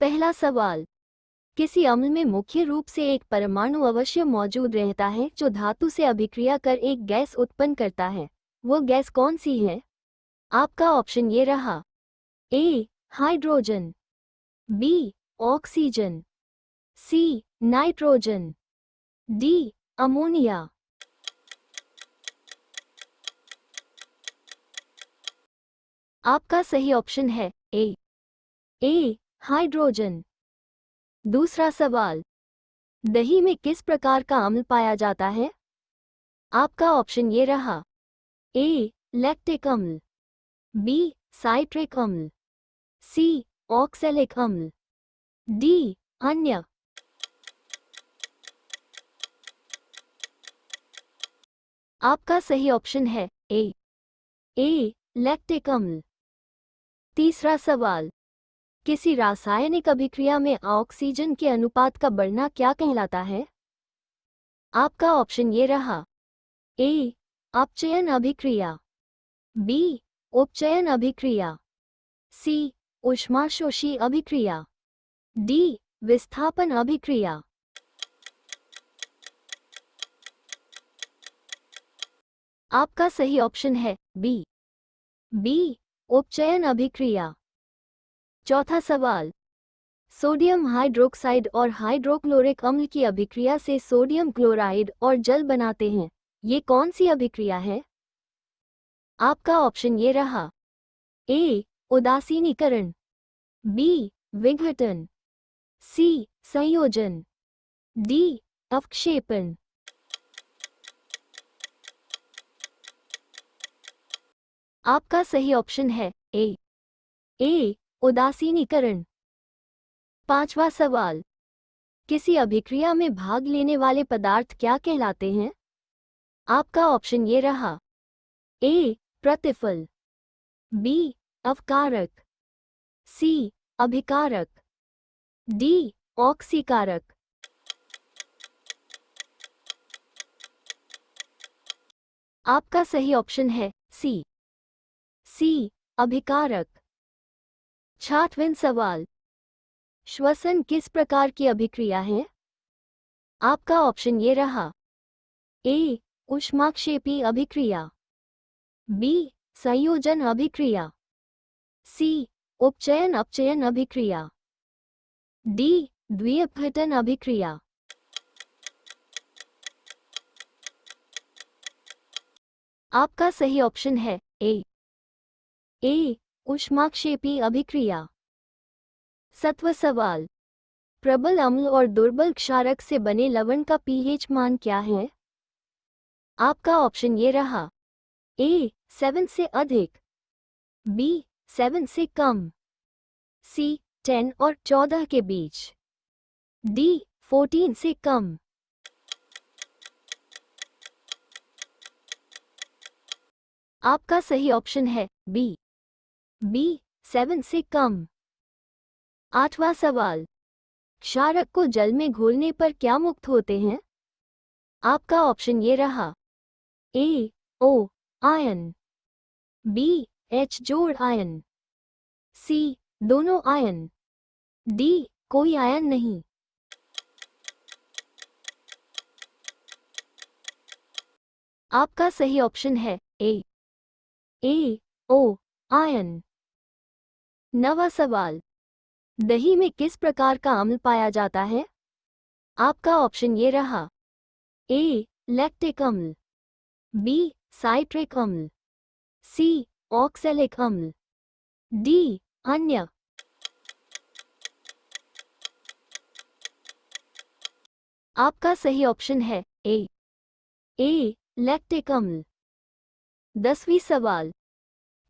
पहला सवाल, किसी अम्ल में मुख्य रूप से एक परमाणु अवश्य मौजूद रहता है जो धातु से अभिक्रिया कर एक गैस उत्पन्न करता है। वो गैस कौन सी है? आपका ऑप्शन ये रहा। A hydrogen, B oxygen, C nitrogen, D ammonia. आपका सही ऑप्शन है ए हाइड्रोजन। दूसरा सवाल, दही में किस प्रकार का अम्ल पाया जाता है? आपका ऑप्शन ये रहा। ए लैक्टिक अम्ल, बी साइट्रिक अम्ल, सी ऑक्सैलिक अम्ल, डी अन्य। आपका सही ऑप्शन है ए लैक्टिक अम्ल। तीसरा सवाल, किसी रासायनिक अभिक्रिया में ऑक्सीजन के अनुपात का बढ़ना क्या कहलाता है? आपका ऑप्शन ये रहा। ए अपचयन अभिक्रिया, बी उपचयन अभिक्रिया, सी ऊष्माशोषी अभिक्रिया, डी विस्थापन अभिक्रिया। आपका सही ऑप्शन है बी उपचयन अभिक्रिया। चौथा सवाल, सोडियम हाइड्रोक्साइड और हाइड्रोक्लोरिक अम्ल की अभिक्रिया से सोडियम क्लोराइड और जल बनाते हैं। ये कौन सी अभिक्रिया है? आपका ऑप्शन ये रहा। ए उदासीनीकरण, बी विघटन, सी संयोजन, डी अवक्षेपण। आपका सही ऑप्शन है ए उदासीनीकरण। पांचवा सवाल, किसी अभिक्रिया में भाग लेने वाले पदार्थ क्या कहलाते हैं? आपका ऑप्शन ये रहा। ए प्रतिफल, बी अवकारक, सी अभिकारक, डी ऑक्सीकारक। आपका सही ऑप्शन है सी अभिकारक। छाठवें सवाल, श्वसन किस प्रकार की अभिक्रिया है? आपका ऑप्शन ये रहा। ए ऊष्माक्षेपी अभिक्रिया, बी संयोजन अभिक्रिया, सी उपचयन अपचयन अभिक्रिया, डी द्विअपघटन अभिक्रिया। आपका सही ऑप्शन है ए ऊष्माक्षेपी अभिक्रिया। सत्व सवाल, प्रबल अम्ल और दुर्बल क्षारक से बने लवण का पीएच मान क्या है? आपका ऑप्शन ये रहा। ए 7 से अधिक, बी 7 से कम, सी 10 और 14 के बीच, डी 14 से कम। आपका सही ऑप्शन है बी 7 से कम। आठवां सवाल, क्षारक को जल में घोलने पर क्या मुक्त होते हैं? आपका ऑप्शन ये रहा। ए ओ आयन, बी एच जोड़ आयन, सी दोनों आयन, डी कोई आयन नहीं। आपका सही ऑप्शन है ए ओ आयन। नवा सवाल, दही में किस प्रकार का अम्ल पाया जाता है? आपका ऑप्शन ये रहा। ए लैक्टिक अम्ल, बी साइट्रिक अम्ल, सी ऑक्सैलिक अम्ल, डी अन्य। आपका सही ऑप्शन है ए लैक्टिक अम्ल। 10वीं सवाल,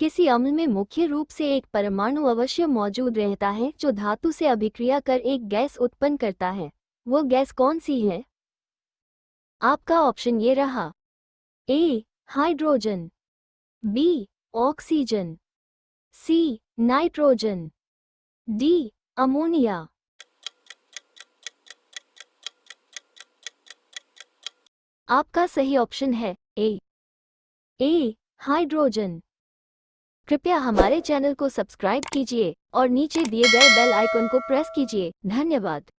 किसी अम्ल में मुख्य रूप से एक परमाणु अवश्य मौजूद रहता है जो धातु से अभिक्रिया कर एक गैस उत्पन्न करता है। वो गैस कौन सी है? आपका ऑप्शन ये रहा। A hydrogen, B oxygen, C nitrogen, D ammonia. आपका सही ऑप्शन है ए हाइड्रोजन। कृपया हमारे चैनल को सब्सक्राइब कीजिए और नीचे दिए गए बेल आइकन को प्रेस कीजिए। धन्यवाद।